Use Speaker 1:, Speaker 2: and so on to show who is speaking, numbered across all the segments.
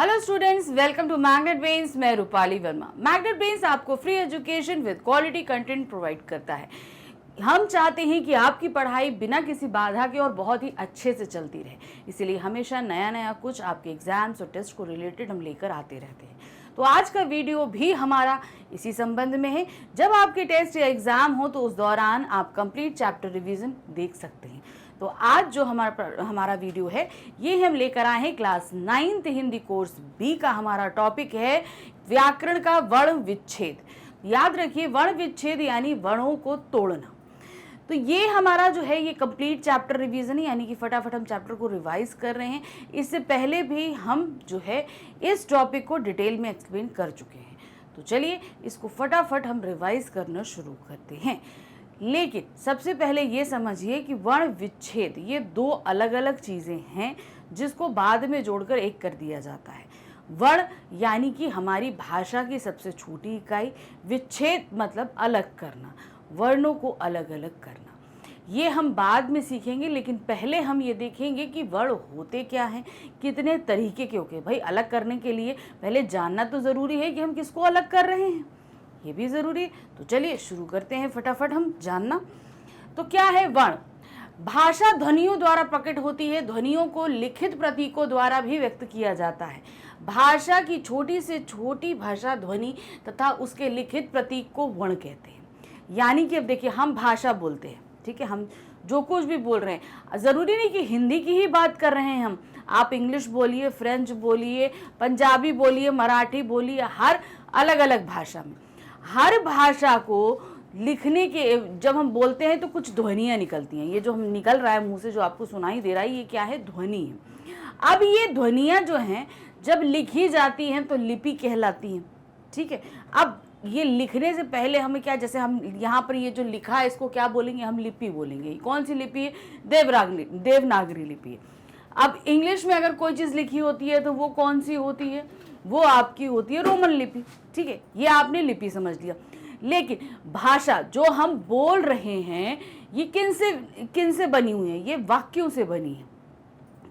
Speaker 1: Hello students, welcome to magnet brains. मैं Rupali Verma. Magnet brains आपको free education with quality content provide करता है। हम चाहते हैं कि आपकी पढ़ाई बिना किसी बाधा के और बहुत ही अच्छे से चलती रहे, इसीलिए हमेशा नया नया कुछ आपके एग्जाम्स और टेस्ट को रिलेटेड हम लेकर आते रहते हैं। तो आज का वीडियो भी हमारा इसी संबंध में है। जब आपके टेस्ट या एग्जाम हो तो उस दौरान आप कंप्लीट चैप्टर रिवीजन देख सकते हैं। तो आज जो हमारा वीडियो है ये हम लेकर आए हैं class 9th Hindi course B का। हमारा टॉपिक है व्याकरण का वर्ण विच्छेद। याद रखिए, वर्ण विच्छेद यानी वर्णों को तोड़ना। तो ये हमारा जो है ये कंप्लीट चैप्टर रिवीजन है, यानी कि फटाफट हम चैप्टर को रिवाइज कर रहे हैं। इससे पहले भी हम जो है इस टॉपिक को डिटेल में एक्सप्लेन कर चुके हैं। तो चलिए इसको फटाफट हम रिवाइज करना शुरू करते हैं। लेकिन सबसे पहले ये समझिए कि वर्ण विच्छेद ये दो अलग अलग चीज़ें हैं जिसको बाद में जोड़कर एक कर दिया जाता है। वर्ण यानी कि हमारी भाषा की सबसे छोटी इकाई, विच्छेद मतलब अलग करना, वर्णों को अलग अलग करना। ये हम बाद में सीखेंगे, लेकिन पहले हम ये देखेंगे कि वर्ण होते क्या हैं, कितने तरीके के होते हैं। भाई अलग करने के लिए पहले जानना तो ज़रूरी है कि हम किसको अलग कर रहे हैं, ये भी ज़रूरी है। तो चलिए शुरू करते हैं फटाफट हम जानना। तो क्या है वर्ण? भाषा ध्वनियों द्वारा प्रकट होती है। ध्वनियों को लिखित प्रतीकों द्वारा भी व्यक्त किया जाता है। भाषा की छोटी से छोटी भाषा ध्वनि तथा उसके लिखित प्रतीक को वर्ण कहते हैं। यानी कि अब देखिए, हम भाषा बोलते हैं, ठीक है, हम जो कुछ भी बोल रहे हैं, ज़रूरी नहीं कि हिंदी की ही बात कर रहे हैं हम। आप इंग्लिश बोलिए, फ्रेंच बोलिए, पंजाबी बोलिए, मराठी बोलिए, हर अलग अलग भाषा में, हर भाषा को लिखने के जब हम बोलते हैं तो कुछ ध्वनियाँ निकलती हैं। ये जो हम निकल रहा है मुंह से, जो आपको सुनाई दे रहा है, ये क्या है? ध्वनि है। अब ये ध्वनियाँ जो हैं जब लिखी जाती हैं तो लिपि कहलाती हैं, ठीक है। अब ये लिखने से पहले हमें क्या, जैसे हम यहाँ पर ये जो लिखा है इसको क्या बोलेंगे? हम लिपि बोलेंगे। कौन सी लिपि है? देवनागरी लिपि है। अब इंग्लिश में अगर कोई चीज़ लिखी होती है तो वो कौन सी होती है? वो आपकी होती है रोमन लिपि, ठीक है। ये आपने लिपि समझ लिया। लेकिन भाषा जो हम बोल रहे हैं ये किन से बनी हुई है? ये वाक्यों से बनी है।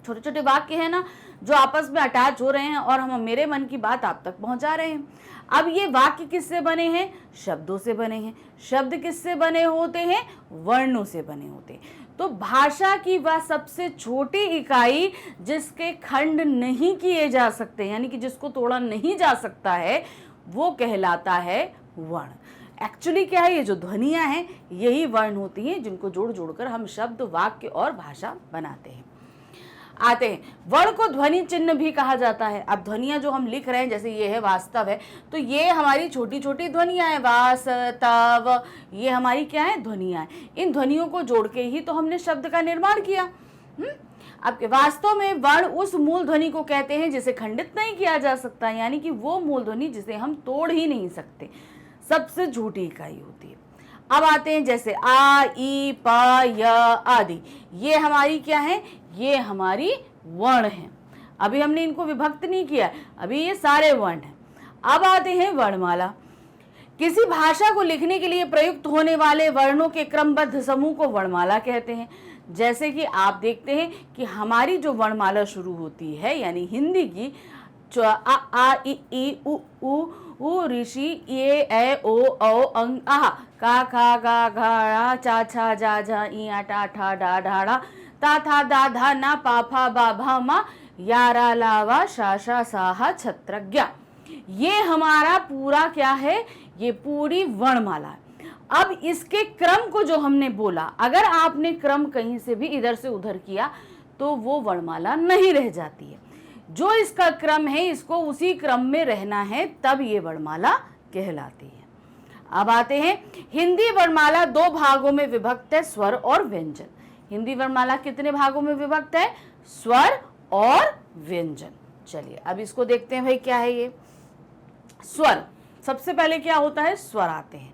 Speaker 1: छोटे छोटे वाक्य हैं ना, जो आपस में अटैच हो रहे हैं और हम मेरे मन की बात आप तक पहुंचा रहे हैं। अब ये वाक्य किससे बने हैं? शब्दों से बने हैं। शब्द किससे बने होते हैं? वर्णों से बने होते हैं। तो भाषा की वह सबसे छोटी इकाई जिसके खंड नहीं किए जा सकते, यानी कि जिसको तोड़ा नहीं जा सकता है, वो कहलाता है वर्ण। एक्चुअली क्या है? ये जो ध्वनियाँ हैं यही वर्ण होती हैं, जिनको जोड़ जोड़कर हम शब्द, वाक्य और भाषा बनाते हैं। आते हैं, वर्ण को ध्वनि चिन्ह भी कहा जाता है। अब ध्वनियाँ जो हम लिख रहे हैं, जैसे ये है वास्तव है, तो ये हमारी छोटी छोटी ध्वनियाँ हैं। वास्तव, ये हमारी क्या है? ध्वनियाँ हैं। इन ध्वनियों को जोड़ के ही तो हमने शब्द का निर्माण किया। अब वास्तव में वर्ण उस मूल ध्वनि को कहते हैं जिसे खंडित नहीं किया जा सकता, यानी कि वो मूल ध्वनि जिसे हम तोड़ ही नहीं सकते, सबसे छोटी इकाई होती है। अब आते हैं जैसे आ, ई, प, य आदि, ये हमारी क्या है? ये हमारी वर्ण हैं। अभी हमने इनको विभक्त नहीं किया, अभी ये सारे वर्ण हैं। अब आते हैं वर्णमाला। किसी भाषा को लिखने के लिए प्रयुक्त होने वाले वर्णों के क्रमबद्ध समूह को वर्णमाला कहते हैं। जैसे कि आप देखते हैं कि हमारी जो वर्णमाला शुरू होती है, यानी हिंदी की, आ ई उ ऋषि ए ए ओ औ अंग आहा, का खा गा घा चा छा जा झा इया टा ठा डा ढाड़ा ता था दा धा ना पा फा बा भा मा यारा लावा शा शा साहा छत्रज्ञा। ये हमारा पूरा क्या है? ये पूरी वर्णमाला है। अब इसके क्रम को जो हमने बोला, अगर आपने क्रम कहीं से भी इधर से उधर किया तो वो वर्णमाला नहीं रह जाती है। जो इसका क्रम है, इसको उसी क्रम में रहना है, तब ये वर्णमाला कहलाती है। अब आते हैं, हिंदी वर्णमाला दो भागों में विभक्त है, स्वर और व्यंजन। हिंदी वर्णमाला कितने भागों में विभक्त है? स्वर और व्यंजन। चलिए अब इसको देखते हैं। भाई क्या है ये? स्वर। सबसे पहले क्या होता है? स्वर आते हैं।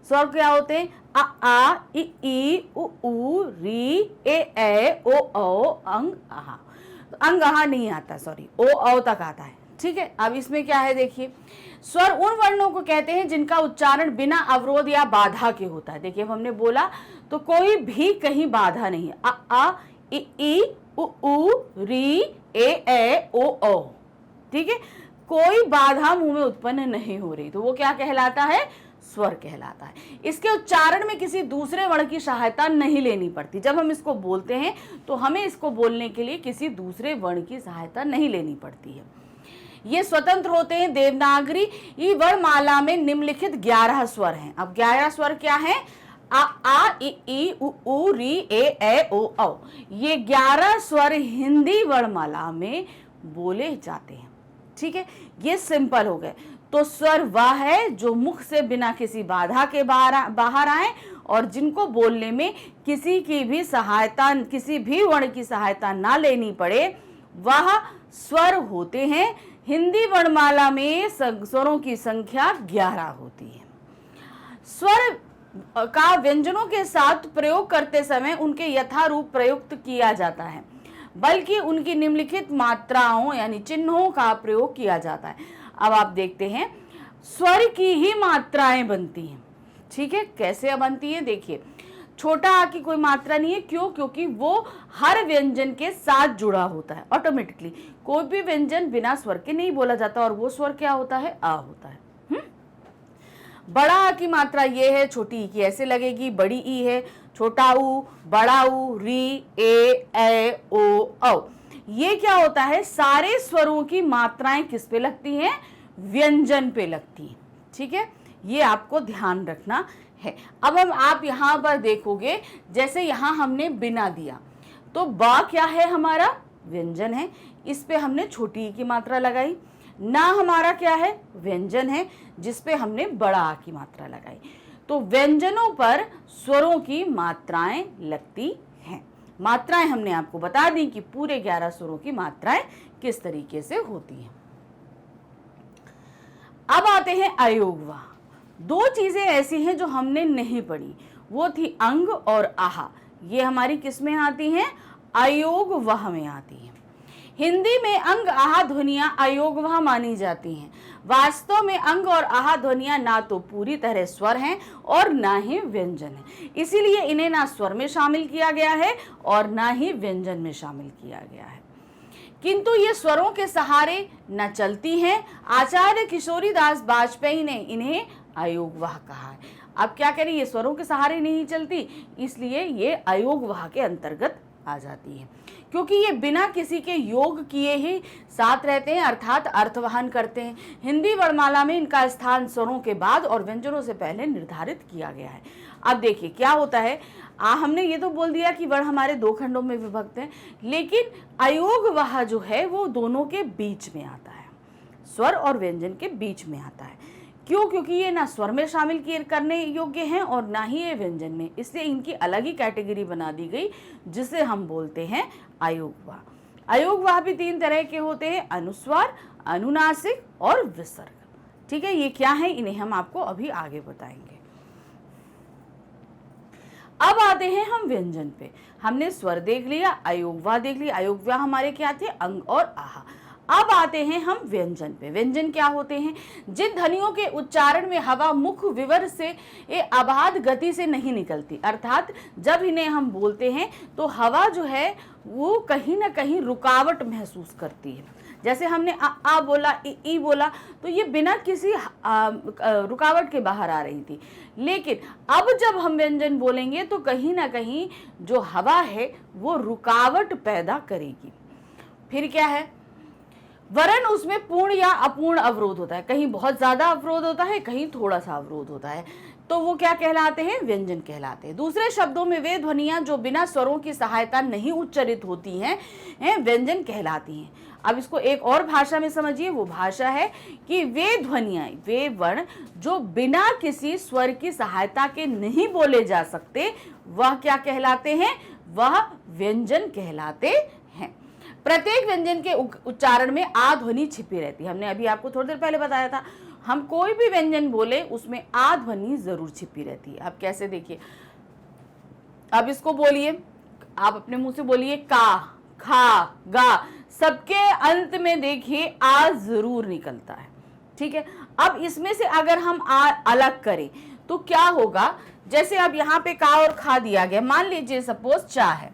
Speaker 1: स्वर क्या होते हैं? आ ई उ री ए ओ अंग आहा। अंग आहा नहीं आता, सॉरी, ओ औ तक आता है, ठीक है। अब इसमें क्या है? देखिए, स्वर उन वर्णों को कहते हैं जिनका उच्चारण बिना अवरोध या बाधा के होता है। देखिए, हमने बोला तो कोई भी कहीं बाधा नहीं है। आ ई उ री ए ओ ठीक है, कोई बाधा मुंह में उत्पन्न नहीं हो रही, तो वो क्या कहलाता है? स्वर कहलाता है। इसके उच्चारण में किसी दूसरे वर्ण की सहायता नहीं लेनी पड़ती। जब हम इसको बोलते हैं तो हमें इसको बोलने के लिए किसी दूसरे वर्ण की सहायता नहीं लेनी पड़ती है। ये स्वतंत्र होते हैं। देवनागरी वर्णमाला में निम्नलिखित 11 स्वर हैं। अब 11 स्वर क्या हैं? आ इ ई उ ऊ री ए ओ औ। ये 11 स्वर हिंदी वर्णमाला में बोले जाते हैं। ठीक है, ये सिंपल हो गए। तो स्वर वह है जो मुख से बिना किसी बाधा के बाहर आए और जिनको बोलने में किसी की भी सहायता, किसी भी वर्ण की सहायता ना लेनी पड़े, वह स्वर होते हैं। हिंदी वर्णमाला में स्वरों की संख्या 11 होती है। स्वर का व्यंजनों के साथ प्रयोग करते समय उनके यथारूप प्रयुक्त किया जाता है, बल्कि उनकी निम्नलिखित मात्राओं यानी चिन्हों का प्रयोग किया जाता है। अब आप देखते हैं, स्वर की ही मात्राएं बनती हैं। ठीक है, कैसे बनती है? देखिए, छोटा आ की कोई मात्रा नहीं है। क्यों? क्योंकि वो हर व्यंजन के साथ जुड़ा होता है ऑटोमेटिकली। कोई भी व्यंजन बिना स्वर के नहीं बोला जाता, और वो स्वर क्या होता है? आ होता है। बड़ा आ की मात्रा ये है, छोटी ई की ऐसे लगेगी, बड़ी ई है, छोटा ऊ, बड़ा ऊ, री, ए ओ औ। ये क्या होता है? सारे स्वरों की मात्राएं किस पे लगती हैं? व्यंजन पे लगती हैं। ठीक है, ये आपको ध्यान रखना है। अब हम आप यहां पर देखोगे, जैसे यहां हमने बिना दिया, तो बा क्या है? हमारा व्यंजन है, इस पे हमने छोटी ई की मात्रा लगाई। ना हमारा क्या है? व्यंजन है, जिस पे हमने बड़ा आ की मात्रा लगाई। तो व्यंजनों पर स्वरों की मात्राएं लगती हैं। मात्राएं हमने आपको बता दी कि पूरे 11 स्वरों की मात्राएं किस तरीके से होती हैं। अब आते हैं अयोगवा। 2 चीजें ऐसी हैं जो हमने नहीं पढ़ी, वो थी अंग और आहा। ये हमारी किस में आती हैं? अयोगवाह में आती हैं। हिंदी में अंग आहा ध्वनियां अयोगवाह मानी जाती हैं। वास्तव में अंग और आहा ध्वनियां ना तो पूरी तरह स्वर हैं और ना ही व्यंजन है, इसीलिए इन्हें ना स्वर में शामिल किया गया है और ना ही व्यंजन में शामिल किया गया है। किंतु ये स्वरों के सहारे न चलती हैं। आचार्य किशोरीदास बाजपेयी ने इन्हें अयोगवाह कहा है। अब क्या करें, ये स्वरों के सहारे नहीं चलती, इसलिए ये अयोगवाह के अंतर्गत आ जाती है, क्योंकि ये बिना किसी के योग किए ही साथ रहते हैं, अर्थात अर्थवहन करते हैं। हिंदी वर्णमाला में इनका स्थान स्वरों के बाद और व्यंजनों से पहले निर्धारित किया गया है। अब देखिए क्या होता है, हमने ये तो बोल दिया कि वर्ण हमारे 2 खंडों में विभक्त हैं, लेकिन अयोगवाह जो है वो दोनों के बीच में आता है, स्वर और व्यंजन के बीच में आता है। क्यों? क्योंकि ये ना स्वर में शामिल करने योग्य हैं और ना ही ये व्यंजन में, इसलिए इनकी अलग ही कैटेगरी बना दी गई, जिसे हम बोलते हैं अयोगवाह। अयोगवाह भी 3 तरह के होते हैं, अनुस्वार, अनुनासिक और विसर्ग। ठीक है, ये क्या है इन्हें हम आपको अभी आगे बताएंगे। अब आते हैं हम व्यंजन पे। हमने स्वर देख लिया, अयोगवाह देख लिया। अयोगवाह हमारे क्या थे? अंग और आहा। अब आते हैं हम व्यंजन पे। व्यंजन क्या होते हैं? जिन ध्वनियों के उच्चारण में हवा मुख विवर से अबाध गति से नहीं निकलती, अर्थात जब इन्हें हम बोलते हैं तो हवा जो है वो कहीं ना कहीं रुकावट महसूस करती है। जैसे हमने आ बोला, ई बोला, तो ये बिना किसी रुकावट के बाहर आ रही थी। लेकिन अब जब हम व्यंजन बोलेंगे तो कहीं ना कहीं जो हवा है वो रुकावट पैदा करेगी। फिर क्या है? वरण उसमें पूर्ण या अपूर्ण अवरोध होता है, कहीं बहुत ज्यादा अवरोध होता है, कहीं थोड़ा सा अवरोध होता है, तो वो क्या कहलाते हैं? व्यंजन कहलाते हैं। दूसरे शब्दों में वे ध्वनियां जो बिना स्वरों की सहायता नहीं उच्चरित होती हैं व्यंजन कहलाती हैं। अब इसको एक और भाषा में समझिए, वो भाषा है कि वे ध्वनियां, वे वर्ण जो बिना किसी स्वर की सहायता के नहीं बोले जा सकते, वह क्या कहलाते हैं? वह व्यंजन कहलाते हैं। प्रत्येक व्यंजन के उच्चारण में आ ध्वनि छिपी रहती है। हमने अभी आपको थोड़ी देर पहले बताया था, हम कोई भी व्यंजन बोले उसमें आ ध्वनि जरूर छिपी रहती है। अब कैसे? देखिए, अब इसको बोलिए, आप अपने मुंह से बोलिए, का, खा, गा, सबके अंत में देखिए आ जरूर निकलता है। ठीक है, अब इसमें से अगर हम आ अलग करें तो क्या होगा? जैसे अब यहाँ पे का और खा दिया गया, मान लीजिए सपोज चा है,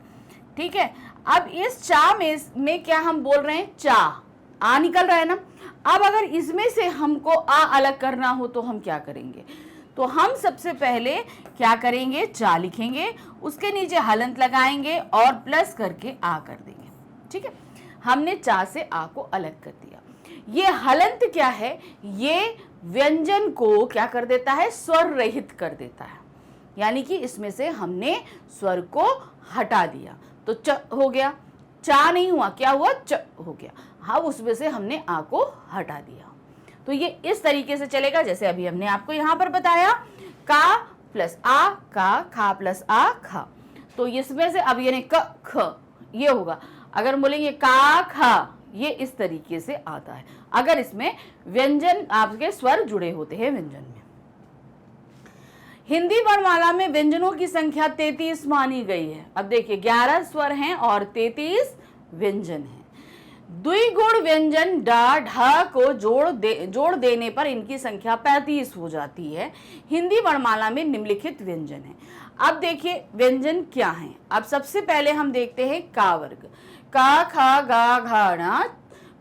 Speaker 1: ठीक है। अब इस चा में क्या हम बोल रहे हैं? चा, आ निकल रहा है ना। अब अगर इसमें से हमको आ अलग करना हो तो हम क्या करेंगे, तो हम सबसे पहले क्या करेंगे, चा लिखेंगे, उसके नीचे हलंत लगाएंगे और प्लस करके आ कर देंगे। ठीक है, हमने चा से आ को अलग कर दिया। ये हलंत क्या है, ये व्यंजन को क्या कर देता है, स्वर रहित कर देता है, यानी कि इसमें से हमने स्वर को हटा दिया, तो च हो गया, चा नहीं हुआ, क्या हुआ, च हो गया। हाँ, उसमें से हमने आ को हटा दिया। तो ये इस तरीके से चलेगा जैसे अभी हमने आपको यहाँ पर बताया, का प्लस आ का, खा प्लस आ खा। तो इसमें से अब यानी क ख ये होगा। अगर बोलेंगे का खा, ये इस तरीके से आता है अगर इसमें व्यंजन आपके स्वर जुड़े होते हैं व्यंजन में। हिंदी वर्णमाला में व्यंजनों की संख्या 33 मानी गई है। अब देखिए 11 स्वर हैं और 33 व्यंजन हैं। द्विगुण व्यंजन डा ढ को जोड़ देने पर इनकी संख्या 35 हो जाती है। हिंदी वर्णमाला में निम्नलिखित व्यंजन है। अब देखिए व्यंजन क्या हैं। अब सबसे पहले हम देखते हैं का वर्ग, का खा गा घा णा,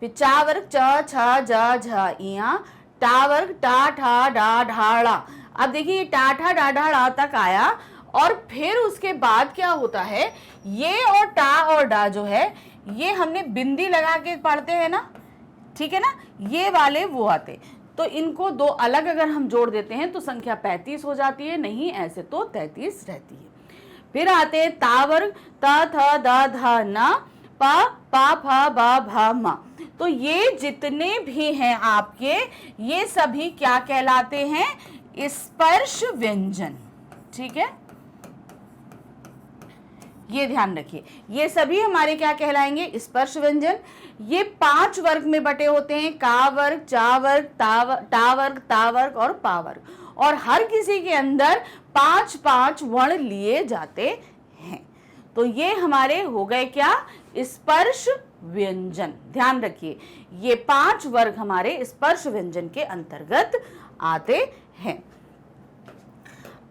Speaker 1: फिर चा वर्ग च छ ज झ इया, टा वर्ग टा ठा डा ढाड़ा। अब देखिए ये टा ठा डा ढाड़ा तक आया और फिर उसके बाद क्या होता है, ये और टा और डा जो है ये हमने बिंदी लगा के पढ़ते हैं ना, ठीक है ना, ये वाले वो आते, तो इनको दो अलग अगर हम जोड़ देते हैं तो संख्या 35 हो जाती है, नहीं ऐसे तो 33 रहती है। फिर आते हैं ता वर्ग, त थ द ध न, प पा फ ब भ म। तो ये जितने भी हैं आपके, ये सभी क्या कहलाते हैं, स्पर्श व्यंजन। ठीक है, ये ध्यान रखिए, ये सभी हमारे क्या कहलाएंगे, स्पर्श व्यंजन। ये 5 वर्ग में बटे होते हैं, का वर्ग, चा वर्ग, टा वर्ग, ता वर्ग और पा वर्ग, और हर किसी के अंदर 5-5 वर्ण लिए जाते हैं। तो ये हमारे हो गए क्या, स्पर्श व्यंजन। ध्यान रखिए ये 5 वर्ग हमारे स्पर्श व्यंजन के अंतर्गत आते हैं।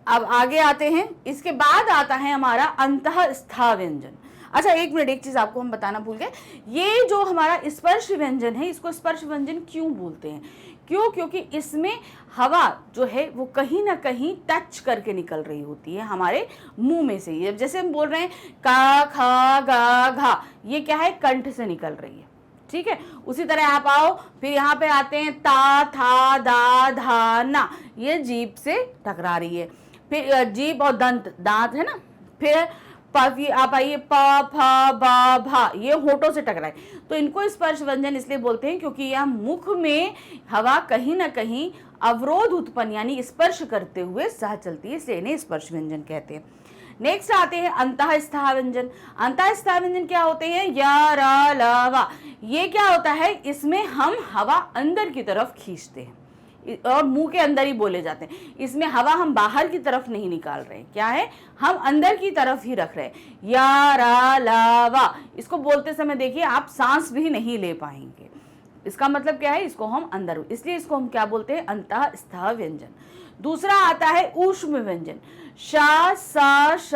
Speaker 1: अब आगे आते हैं, इसके बाद आता है हमारा अंतःस्था व्यंजन। अच्छा एक मिनट, एक चीज आपको हम बताना भूल गए, ये जो हमारा स्पर्श व्यंजन है इसको स्पर्श व्यंजन क्यों बोलते हैं, क्यों, क्योंकि इसमें हवा जो है वो कहीं ना कहीं टच करके निकल रही होती है हमारे मुंह में से। जैसे हम बोल रहे हैं का खा गा घा, ये क्या है, कंठ से निकल रही है। ठीक है, उसी तरह आप आओ, फिर यहाँ पे आते हैं ता था दा धा ना, ये जीभ से टकरा रही है। फिर जीभ और दंत, दांत है ना, फिर आप आइए प फ ब भा, ये होठों से टकराए, तो इनको स्पर्श व्यंजन इसलिए बोलते हैं क्योंकि यह मुख में हवा कहीं ना कहीं अवरोध उत्पन्न यानी स्पर्श करते हुए सह चलती है, इसलिए इन्हें स्पर्श व्यंजन कहते हैं। नेक्स्ट आते हैं अंतःस्था व्यंजन। अंतःस्था व्यंजन क्या होते हैं, या रा ला वा, ये क्या होता है, इसमें हम हवा अंदर की तरफ खींचते हैं और मुंह के अंदर ही बोले जाते हैं। इसमें हवा हम बाहर की तरफ नहीं निकाल रहे, क्या है, हम अंदर की तरफ ही रख रहे हैं। या रा ला वा, इसको बोलते समय देखिए आप सांस भी नहीं ले पाएंगे, इसका मतलब क्या है, इसको हम अंदर, इसलिए इसको हम क्या बोलते हैं, अंतःस्था व्यंजन। दूसरा आता है ऊष्म व्यंजन, श स श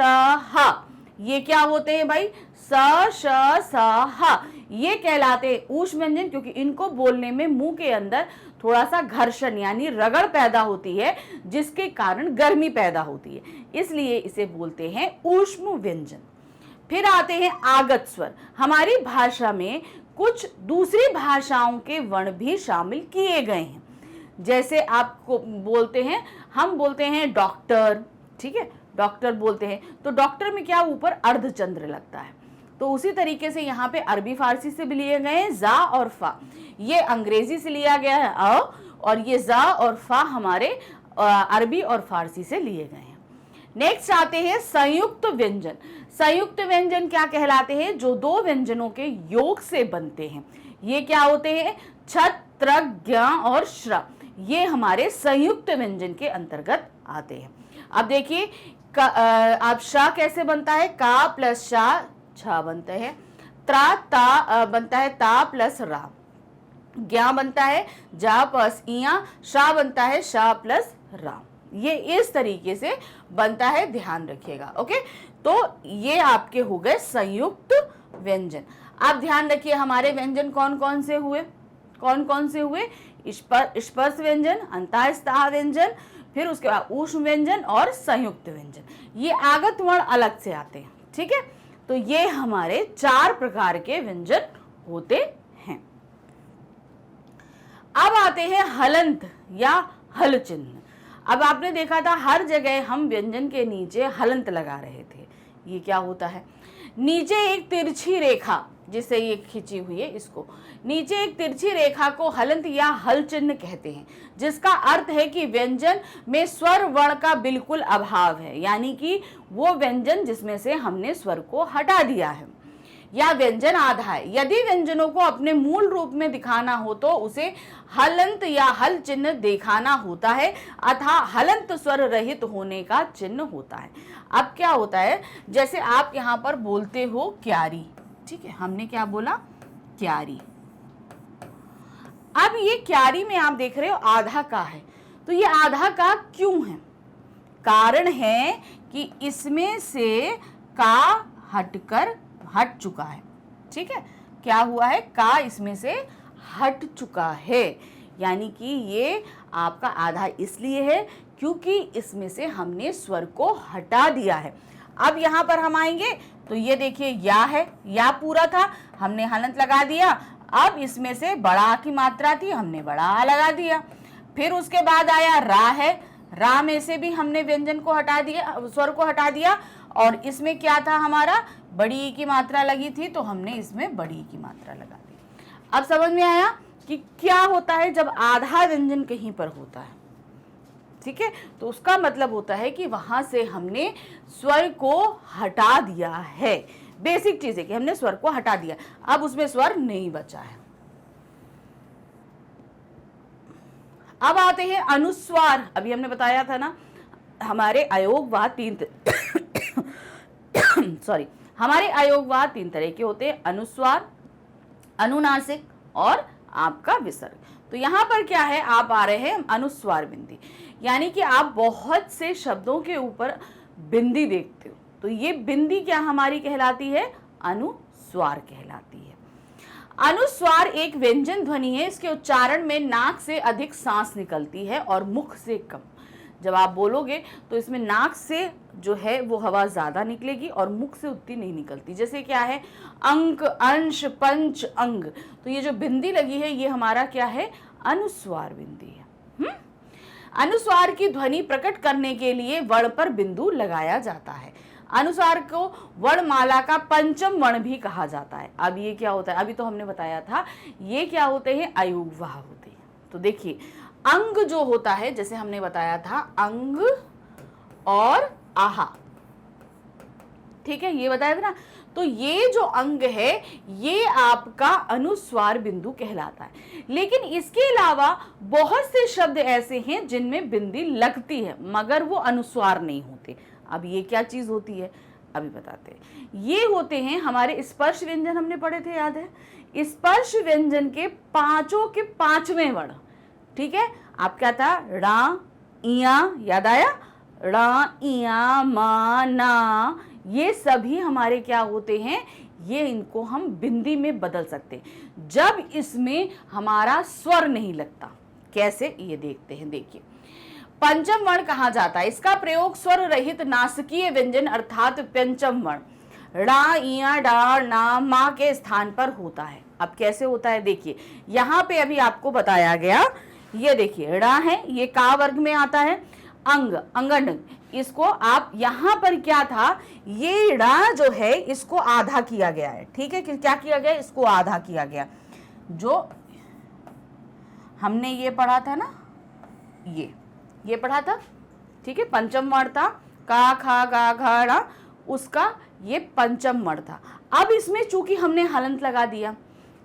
Speaker 1: ह, ये क्या होते हैं भाई, स श स ह, ये कहलाते हैं ऊष्म व्यंजन क्योंकि इनको बोलने में मुंह के अंदर थोड़ा सा घर्षण यानी रगड़ पैदा होती है, जिसके कारण गर्मी पैदा होती है, इसलिए इसे बोलते हैं ऊष्म व्यंजन। फिर आते हैं आगत स्वर। हमारी भाषा में कुछ दूसरी भाषाओं के वर्ण भी शामिल किए गए हैं, जैसे आपको बोलते हैं, हम बोलते हैं डॉक्टर, ठीक है, डॉक्टर बोलते हैं, तो डॉक्टर में क्या ऊपर अर्धचंद्र लगता है, तो उसी तरीके से यहाँ पे अरबी फारसी से भी लिए गए हैं जा और फा, ये अंग्रेजी से लिया गया है अ, और ये जा और फा हमारे अरबी और फारसी से लिए गए हैं। नेक्स्ट आते हैं संयुक्त व्यंजन। संयुक्त व्यंजन क्या कहलाते हैं, जो दो व्यंजनों के योग से बनते हैं, ये क्या होते हैं, छत त्र ज्ञ और श्र, ये हमारे संयुक्त व्यंजन के अंतर्गत आते हैं। अब देखिए आप शा कैसे बनता है, का प्लस शा छा बनता है, त्रा ता बनता है ता प्लस रा, ज्ञा बनता है जा प्लस इया, शा बनता है शा प्लस रा, ये इस तरीके से बनता है, ध्यान रखिएगा। ओके, तो ये आपके हो गए संयुक्त व्यंजन। आप ध्यान रखिए हमारे व्यंजन कौन कौन से हुए, कौन कौन से हुए? स्पर्श व्यंजन, अंतःस्था व्यंजन, फिर उसके बाद ऊष्म व्यंजन और संयुक्त व्यंजन। ये आगत वर्ण अलग से आते हैं, ठीक है। तो ये हमारे 4 प्रकार के व्यंजन होते हैं। अब आते हैं हलंत या हल चिन्ह। अब आपने देखा था हर जगह हम व्यंजन के नीचे हलंत लगा रहे थे। ये क्या होता है? नीचे एक तिरछी रेखा, जिससे ये खींची हुई है, इसको नीचे एक तिरछी रेखा को हलंत या हल चिन्ह कहते हैं, जिसका अर्थ है कि व्यंजन में स्वर वर्ण का बिल्कुल अभाव है, यानी कि वो व्यंजन जिसमें से हमने स्वर को हटा दिया है, या व्यंजन आधा है। यदि व्यंजनों को अपने मूल रूप में दिखाना हो तो उसे हलंत या हल चिन्ह दिखाना होता है, अतः हलंत स्वर रहित होने का चिन्ह होता है। अब क्या होता है, जैसे आप यहाँ पर बोलते हो क्यारी, ठीक है, हमने क्या बोला? क्यारी। अब ये क्यारी में आप देख रहे हो आधा का है, तो ये आधा का क्यों है? कारण है कि इसमें से का हट चुका है, ठीक है। क्या हुआ है? का इसमें से हट चुका है, यानी कि ये आपका आधा इसलिए है क्योंकि इसमें से हमने स्वर को हटा दिया है। अब यहाँ पर हम आएंगे तो ये देखिए या है, या पूरा था, हमने हलंत लगा दिया। अब इसमें से बड़ा की मात्रा थी, हमने बड़ा लगा दिया। फिर उसके बाद आया रा है, रा में से भी हमने व्यंजन को हटा दिया, स्वर को हटा दिया। और इसमें क्या था हमारा? बड़ी की मात्रा लगी थी, तो हमने इसमें बड़ी की मात्रा लगा दी। अब समझ में आया कि क्या होता है जब आधा व्यंजन कहीं पर होता है, ठीक है। तो उसका मतलब होता है कि वहां से हमने स्वर को हटा दिया है। बेसिक चीज है कि हमने स्वर को हटा दिया, अब उसमें स्वर नहीं बचा है। अब आते हैं अनुस्वार। अभी हमने बताया था ना, हमारे अयोगवाद हमारे अयोगवाद 3 तरह के होते हैं, अनुस्वार, अनुनासिक और आपका विसर्ग। तो यहाँ पर क्या है, आप आ रहे हैं अनुस्वार बिंदी, यानी कि आप बहुत से शब्दों के ऊपर बिंदी देखते हो, तो ये बिंदी क्या हमारी कहलाती है? अनुस्वार कहलाती है। अनुस्वार एक व्यंजन ध्वनि है, इसके उच्चारण में नाक से अधिक सांस निकलती है और मुख से कम। जब आप बोलोगे तो इसमें नाक से जो है वो हवा ज्यादा निकलेगी और मुख से उतनी नहीं निकलती। जैसे क्या है, अंक, अंश, पंच, अंग, तो ये जो बिंदी लगी है ये हमारा क्या है? अनुस्वार बिंदी है। अनुस्वार की ध्वनि प्रकट करने के लिए वर्ण पर बिंदु लगाया जाता है। अनुस्वार को वर्णमाला का पंचम वर्ण भी कहा जाता है। अब ये क्या होता है? अभी तो हमने बताया था ये क्या होते हैं? अयुग्वाह होते हैं। तो देखिए अंग जो होता है, जैसे हमने बताया था अंग और आहा, ठीक है, ये बताया था ना। तो ये जो अंग है ये आपका अनुस्वार बिंदु कहलाता है। लेकिन इसके अलावा बहुत से शब्द ऐसे हैं जिनमें बिंदी लगती है मगर वो अनुस्वार नहीं होते। अब ये क्या चीज होती है अभी बताते हैं। ये होते हैं हमारे स्पर्श व्यंजन, हमने पढ़े थे, याद है? स्पर्श व्यंजन के पांचों के पांचवें वर्ण, ठीक है। आप क्या था? रा, इया, याद आया? रा, इया, मा, ना, ये सभी हमारे क्या होते हैं? ये इनको हम बिंदी में बदल सकते हैं जब इसमें हमारा स्वर नहीं लगता। कैसे? ये देखते हैं। देखिए पंचम वर्ण कहा जाता है, इसका प्रयोग स्वर रहित नासकीय व्यंजन अर्थात पंचम वर्ण रा, इया, डा, ना, मा के स्थान पर होता है। अब कैसे होता है? देखिए यहाँ पे अभी आपको बताया गया, ये देखिए रा है, ये का वर्ग में आता है। अंग, अंगन, इसको आप यहाँ पर क्या था, ये रा जो है इसको आधा किया गया है, ठीक है। क्या किया गया? इसको आधा किया गया। जो हमने ये पढ़ा था ना, ये पढ़ा था, ठीक है। पंचम वर्ण था, का, खा, गा, घा, ड़ा, उसका ये पंचम वर्ण था। अब इसमें चूंकि हमने हलंत लगा दिया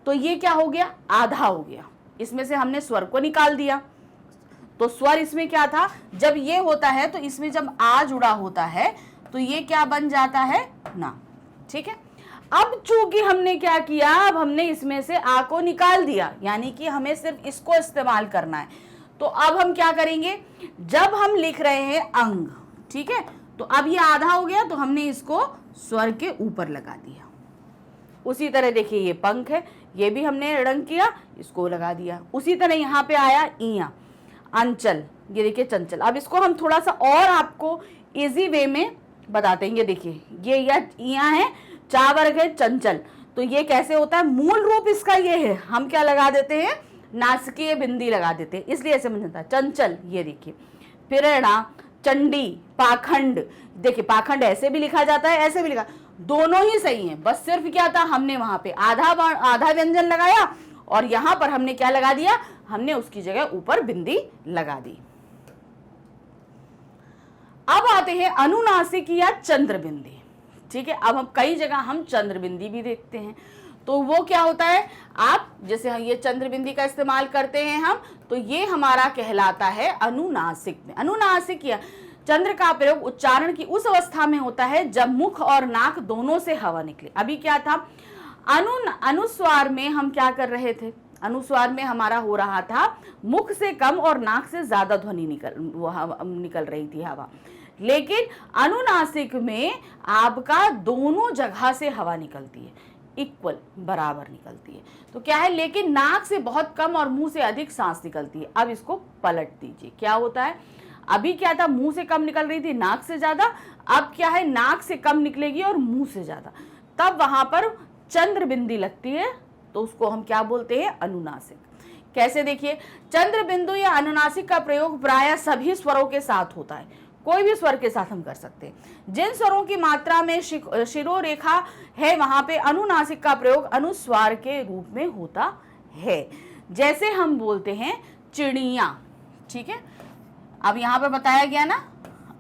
Speaker 1: तो ये क्या हो गया? आधा हो गया। इसमें से हमने स्वर को निकाल दिया, तो स्वर इसमें क्या था? जब ये होता है तो इसमें जब आ जुड़ा होता है तो ये क्या बन जाता है? ना, ठीक है। अब चूंकि हमने क्या किया, अब हमने इसमें से आ को निकाल दिया, यानी कि हमें सिर्फ इसको इस्तेमाल करना है। तो अब हम क्या करेंगे, जब हम लिख रहे हैं अंग, ठीक है, तो अब ये आधा हो गया तो हमने इसको स्वर के ऊपर लगा दिया। उसी तरह देखिए ये पंख है, ये भी हमने रंग किया, इसको लगा दिया। उसी तरह यहाँ पे आया इया, अंचल, ये देखिए चंचल। अब इसको हम थोड़ा सा और आपको इजी वे में बताते हैं। ये देखिए ये इया है, चा वर्ग है चंचल, तो ये कैसे होता है, मूल रूप इसका ये है, हम क्या लगा देते हैं, नासिकीय बिंदी लगा देते हैं, इसलिए ऐसे बन जाता है चंचल। ये देखिए प्रेरणा, चंडी, पाखंड, देखिए पाखंड ऐसे भी लिखा जाता है, ऐसे भी लिखा, दोनों ही सही है। बस सिर्फ क्या था, हमने वहां पे आधा व्यंजन लगाया और यहां पर हमने क्या लगा दिया, हमने उसकी जगह ऊपर बिंदी लगा दी। अब आते हैं अनुनासिक या चंद्र बिंदी। ठीक है, अब हम कई जगह हम चंद्र बिंदी भी देखते हैं, तो वो क्या होता है, आप जैसे ये चंद्र बिंदी का इस्तेमाल करते हैं हम, तो ये हमारा कहलाता है अनुनासिक में। अनुनासिक या चंद्र का प्रयोग उच्चारण की उस अवस्था में होता है जब मुख और नाक दोनों से हवा निकले। अभी क्या था, अनुस्वार में हम क्या कर रहे थे, अनुस्वार में हमारा हो रहा था मुख से कम और नाक से ज्यादा ध्वनि निकल रही थी हवा, लेकिन अनुनासिक में आपका दोनों जगह से हवा निकलती है, इक्वल बराबर निकलती है। तो क्या है, लेकिन नाक से बहुत कम और मुंह से अधिक सांस निकलती है। अब इसको पलट दीजिए, क्या होता है, अभी क्या था, मुंह से कम निकल रही थी, नाक से ज्यादा, अब क्या है, नाक से कम निकलेगी और मुंह से ज्यादा, तब वहां पर चंद्र बिंदी लगती है, तो उसको हम क्या बोलते हैं, अनुनासिक। कैसे, देखिए चंद्र बिंदु या अनुनासिक का प्रयोग प्रायः सभी स्वरों के साथ होता है, कोई भी स्वर के साथ हम कर सकते हैं। जिन स्वरों की मात्रा में शिरोरेखा है वहां पे अनुनासिक का प्रयोग अनुस्वार के रूप में होता है। जैसे हम बोलते हैं चिड़िया, ठीक है, अब यहां पे बताया गया ना,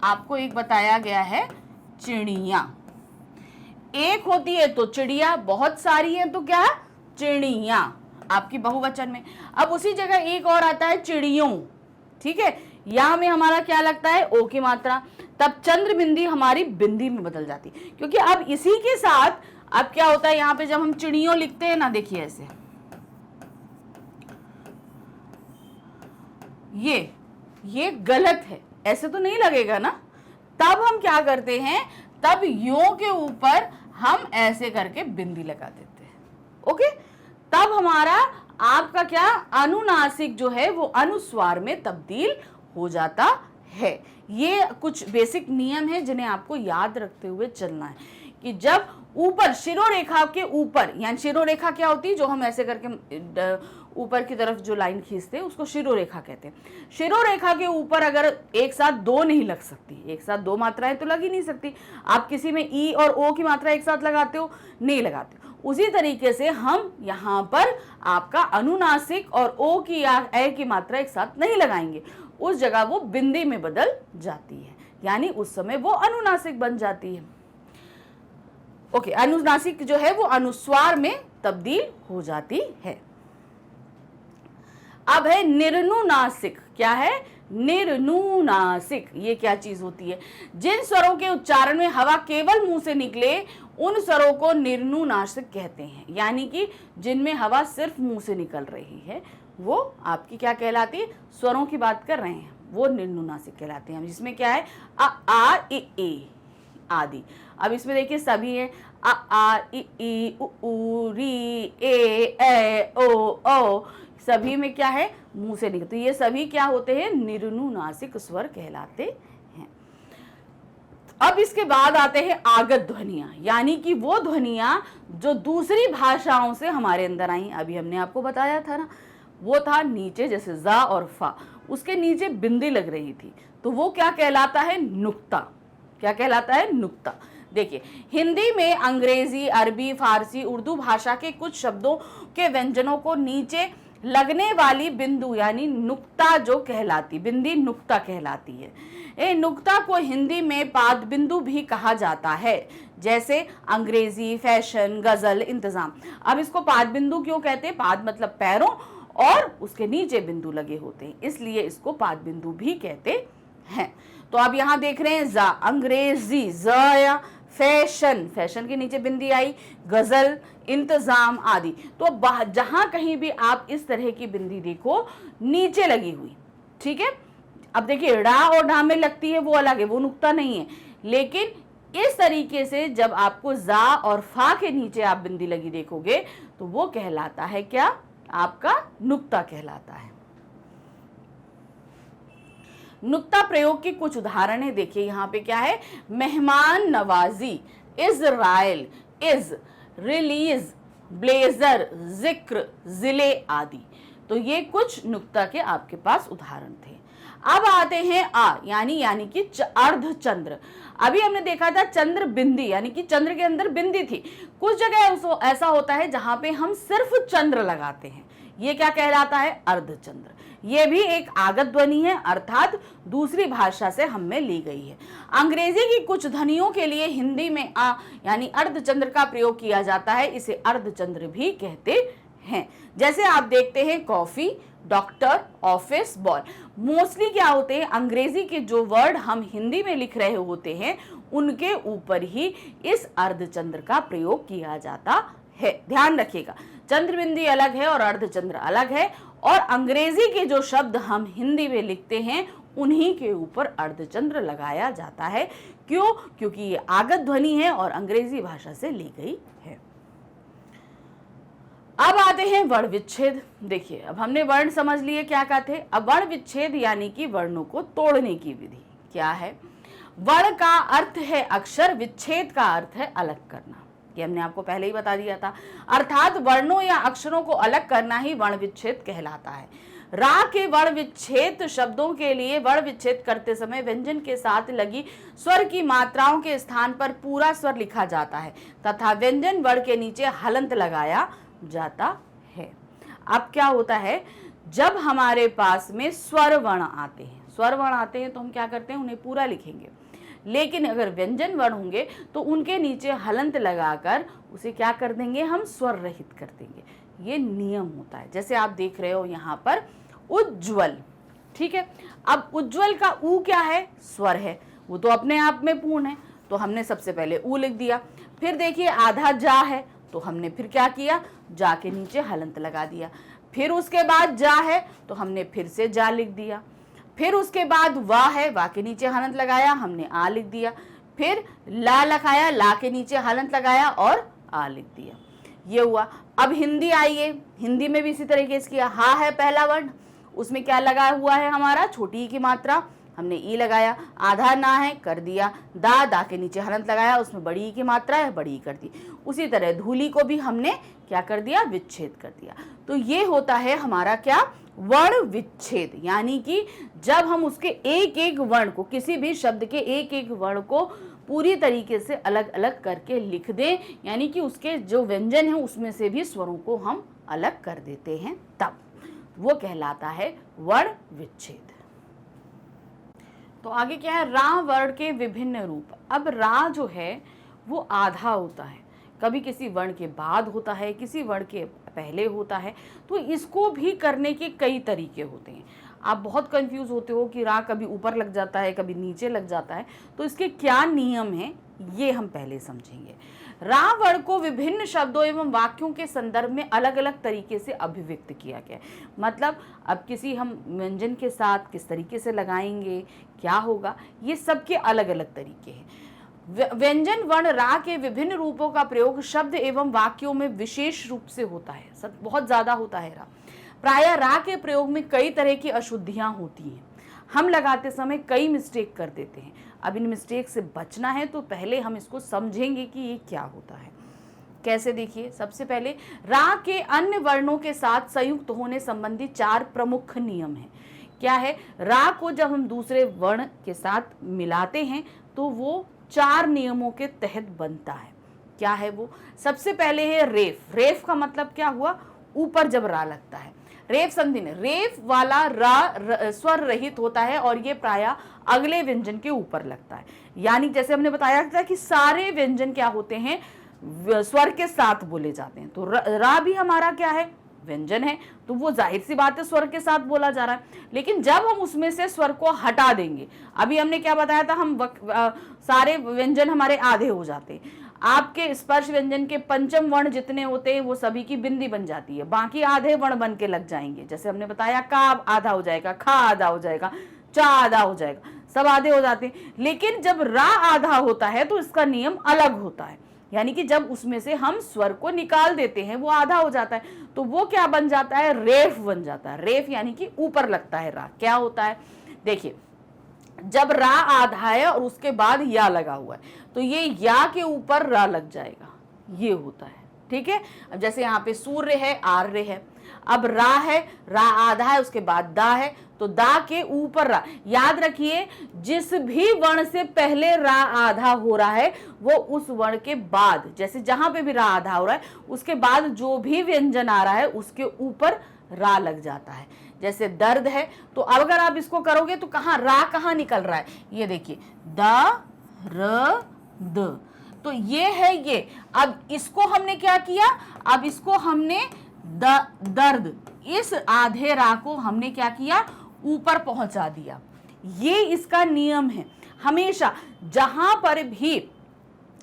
Speaker 1: आपको एक बताया गया है चिड़िया, एक होती है तो चिड़िया, बहुत सारी है तो क्या, चिड़िया आपकी बहुवचन में। अब उसी जगह एक और आता है चिड़ियों, ठीक है, यहां में हमारा क्या लगता है, ओ की मात्रा, तब चंद्र बिंदी हमारी बिंदी में बदल जाती, क्योंकि अब इसी के साथ अब क्या होता है, यहां पे जब हम चिड़ियों लिखते हैं ना, देखिए ऐसे, ये गलत है, ऐसे तो नहीं लगेगा ना, तब हम क्या करते हैं, तब यो के ऊपर हम ऐसे करके बिंदी लगा देते हैं। ओके, तब हमारा आपका क्या, अनुनासिक जो है वो अनुस्वार में तब्दील हो जाता है। ये कुछ बेसिक नियम है जिन्हें आपको याद रखते हुए चलना है कि जब ऊपर शिरोरेखा के ऊपर, यानी शिरोरेखा क्या होती है, जो हम ऐसे करके ऊपर की तरफ जो लाइन खींचते हैं उसको शिरोरेखा कहते हैं। शिरोरेखा के ऊपर अगर एक साथ दो नहीं लग सकती, एक साथ दो मात्राएं तो लग ही नहीं सकती। आप किसी में ई और ओ की मात्रा एक साथ लगाते हो, नहीं लगाते। उसी तरीके से हम यहाँ पर आपका अनुनासिक और ओ की या ए की मात्रा एक साथ नहीं लगाएंगे, उस जगह वो बिंदी में बदल जाती है, यानी उस समय वो अनुनासिक बन जाती है। ओके, अनुनासिक जो है वो अनुस्वार में तब्दील हो जाती है। अब है निर्नुनासिक, क्या है, निर्नुनासिक, ये क्या चीज होती है, जिन स्वरों के उच्चारण में हवा केवल मुंह से निकले उन स्वरों को निर्नुनासिक कहते हैं, यानी कि जिनमें हवा सिर्फ मुंह से निकल रही है वो आपकी क्या कहलाती है, स्वरों की बात कर रहे हैं, वो निर्नुनासिक कहलाते हैं। जिसमें क्या है, अ आ इ ई आदि। अब इसमें देखिए सभी है, अ आ इ ई उ ऊ री ए ओ ओ, सभी में क्या है, मुंह से निकलते, ये सभी क्या होते हैं, निर्नुनासिक स्वर कहलाते हैं। अब इसके बाद आते हैं आगत ध्वनियां, यानी कि वो ध्वनियां जो दूसरी भाषाओं से हमारे अंदर आई। अभी हमने आपको बताया था ना, वो था नीचे, जैसे जा और फा, उसके नीचे बिंदी लग रही थी, तो वो क्या कहलाता है, नुक्ता। क्या कहलाता है, नुक्ता। देखिए हिंदी में अंग्रेजी, अरबी, फारसी, उर्दू भाषा के कुछ शब्दों के व्यंजनों को नीचे लगने वाली बिंदु यानी नुक्ता जो कहलाती, बिंदी नुक्ता कहलाती है। ए नुक्ता को हिंदी में पाद बिंदु भी कहा जाता है, जैसे अंग्रेजी, फैशन, गजल, इंतजाम। अब इसको पाद बिंदु क्यों कहते हैं, पाद मतलब पैरों और उसके नीचे बिंदु लगे होते हैं, इसलिए इसको पाद बिंदु भी कहते हैं। तो अब यहाँ देख रहे हैं जा, अंग्रेजी ज़, फैशन, फैशन के नीचे बिंदी आई, गजल, इंतजाम आदि। तो जहां कहीं भी आप इस तरह की बिंदी देखो नीचे लगी हुई, ठीक है। अब देखिए ड़ा और ढा में लगती है वो अलग है, वो नुक्ता नहीं है, लेकिन इस तरीके से जब आपको जा और फा के नीचे आप बिंदी लगी देखोगे तो वो कहलाता है क्या, आपका नुक्ता कहलाता है। नुक्ता प्रयोग की कुछ उदाहरणें देखिए, यहाँ पे क्या है, मेहमान नवाजी, इजराइल, इज, रिलीज, ब्लेजर, जिक्र, जिले आदि। तो ये कुछ नुक्ता के आपके पास उदाहरण थे। अब आते हैं आ यानी कि अर्धचंद्र। अभी हमने देखा था चंद्र बिंदी, यानी कि चंद्र के अंदर बिंदी थी। कुछ जगह ऐसा होता है जहां पे हम सिर्फ चंद्र लगाते हैं, ये क्या कहलाता है, अर्धचंद्र। ये भी एक आगत ध्वनि है, अर्थात दूसरी भाषा से हम में ली गई है। अंग्रेजी की कुछ ध्वनियों के लिए हिंदी में आ यानी अर्धचंद्र का प्रयोग किया जाता है, इसे अर्धचंद्र भी कहते हैं। जैसे आप देखते हैं coffee, doctor, office, ball. Mostly क्या होते हैं, अंग्रेजी के जो वर्ड हम हिंदी में लिख रहे होते हैं उनके ऊपर ही इस अर्धचंद्र का प्रयोग किया जाता है। ध्यान रखिएगा, चंद्रबिंदी अलग है और अर्धचंद्र अलग है, और अंग्रेजी के जो शब्द हम हिंदी में लिखते हैं उन्हीं के ऊपर अर्धचंद्र लगाया जाता है। क्यों? क्योंकि ये आगत ध्वनि है और अंग्रेजी भाषा से ली गई है। अब आते हैं वर्ण विच्छेद। देखिए, अब हमने वर्ण समझ लिए क्या कहते हैं, अब वर्ण विच्छेद यानी कि वर्णों को तोड़ने की विधि क्या है। वर्ण का अर्थ है अक्षर, विच्छेद का अर्थ है अलग करना, ये हमने आपको पहले ही बता दिया था। अर्थात वर्णों या अक्षरों को अलग करना ही वर्ण विच्छेद कहलाता है। रा के वर्ण विच्छेद शब्दों के लिए वर्ण विच्छेद करते समय व्यंजन के साथ लगी स्वर की मात्राओं के स्थान पर पूरा स्वर लिखा जाता है तथा व्यंजन वर्ण के नीचे हलंत लगाया जाता है। अब क्या होता है, जब हमारे पास में स्वर वर्ण आते हैं तो हम क्या करते हैं, उन्हें पूरा लिखेंगे। लेकिन अगर व्यंजन वर्ण होंगे तो उनके नीचे हलंत लगाकर उसे क्या कर देंगे, हम स्वर रहित कर देंगे। ये नियम होता है। जैसे आप देख रहे हो यहाँ पर उज्ज्वल, ठीक है। अब उज्ज्वल का ऊ क्या है, स्वर है, वो तो अपने आप में पूर्ण है, तो हमने सबसे पहले ऊ लिख दिया। फिर देखिए आधा जा है, तो हमने फिर क्या किया, जा के नीचे हलंत लगा दिया। फिर उसके बाद जा है तो हमने फिर से जा लिख दिया। फिर उसके बाद वाह है, वाह के नीचे हलंत लगाया, हमने आ लिख दिया। फिर ला लिखाया, ला के नीचे हलंत लगाया और आ लिख दिया। ये हुआ। अब हिंदी आइए, हिंदी में भी इसी तरीके से किया। हा है पहला वर्ण, उसमें क्या लगा हुआ है हमारा, छोटी ई की मात्रा, हमने ई लगाया। आधा ना है, कर दिया। दा, दा के नीचे हलंत लगाया, उसमें बड़ी ई की मात्रा है, बड़ी ई कर दी। उसी तरह धूली को भी हमने क्या कर दिया, विच्छेद कर दिया। तो ये होता है हमारा क्या, वर्ण विच्छेद। यानी कि जब हम उसके एक एक वर्ण को, किसी भी शब्द के एक एक वर्ण को पूरी तरीके से अलग अलग करके लिख दें, यानी कि उसके जो व्यंजन है उसमें से भी स्वरों को हम अलग कर देते हैं, तब वो कहलाता है वर्ण विच्छेद। तो आगे क्या है, रा वर्ण के विभिन्न रूप। अब रा जो है वो आधा होता है, कभी किसी वर्ण के बाद होता है, किसी वर्ण के पहले होता है। तो इसको भी करने के कई तरीके होते हैं। आप बहुत कंफ्यूज होते हो कि रा कभी ऊपर लग जाता है, कभी नीचे लग जाता है, तो इसके क्या नियम हैं ये हम पहले समझेंगे। रा वर्ण को विभिन्न शब्दों एवं वाक्यों के संदर्भ में अलग अलग तरीके से अभिव्यक्त किया गया है। मतलब अब किसी हम व्यंजन के साथ किस तरीके से लगाएंगे, क्या होगा, ये सबके अलग अलग तरीके हैं। व्यंजन वर्ण रा के विभिन्न रूपों का प्रयोग शब्द एवं वाक्यों में विशेष रूप से होता है, सब बहुत ज्यादा होता है रा। प्रायः रा के प्रयोग में कई तरह की अशुद्धियां होती हैं, हम लगाते समय कई मिस्टेक कर देते हैं। अब इन मिस्टेक से बचना है तो पहले हम इसको समझेंगे कि ये क्या होता है। कैसे, देखिए, सबसे पहले रा के अन्य वर्णों के साथ संयुक्त होने संबंधी 4 प्रमुख नियम हैं। क्या है, रा को जब हम दूसरे वर्ण के साथ मिलाते हैं तो वो 4 नियमों के तहत बनता है। क्या है वो, सबसे पहले है रेफ। रेफ का मतलब क्या हुआ, ऊपर जब रा लगता है। रेफ संधि में रेफ वाला रा स्वर रहित होता है और ये प्रायः अगले व्यंजन के ऊपर लगता है। यानी जैसे हमने बताया था कि सारे व्यंजन क्या होते हैं, स्वर के साथ बोले जाते हैं। तो रा भी हमारा क्या है, व्यंजन है, तो वो जाहिर सी बात है स्वर के साथ बोला जा रहा है। लेकिन जब हम उसमें से स्वर को हटा देंगे, अभी हमने क्या बताया था, हम सारे व्यंजन हमारे आधे हो जाते हैं। आपके स्पर्श व्यंजन के पंचम वर्ण जितने होते हैं वो सभी की बिंदी बन जाती है, बाकी आधे वर्ण बन के लग जाएंगे। जैसे हमने बताया, का आधा हो जाएगा, खा आधा हो जाएगा, चा आधा हो जाएगा, सब आधे हो जाते हैं। लेकिन जब रा आधा होता है तो इसका नियम अलग होता है। यानी कि जब उसमें से हम स्वर को निकाल देते हैं वो आधा हो जाता है, तो वो क्या बन जाता है, रेफ बन जाता है। रेफ यानी कि ऊपर लगता है रा। क्या होता है, देखिए जब रा आधा है और उसके बाद या लगा हुआ है, तो ये या के ऊपर रा लग जाएगा, ये होता है। ठीक है, अब जैसे यहाँ पे सूर्य है, आर्य है, अब रा है, रा आधा है, उसके बाद दा है, तो दा के ऊपर रा। याद रखिए जिस भी वर्ण से पहले रा आधा हो रहा है वो उस वर्ण के बाद, जैसे जहां पे भी रा आधा हो रहा है उसके बाद जो भी व्यंजन आ रहा है उसके ऊपर रा लग जाता है। जैसे दर्द है, तो अगर आप इसको करोगे तो कहां रा कहां निकल रहा है, ये देखिए द र द, तो ये है ये। अब इसको हमने क्या किया, अब इसको हमने दर्द, इस आधे रा को हमने क्या किया, ऊपर पहुंचा दिया। ये इसका नियम है, हमेशा जहां पर भी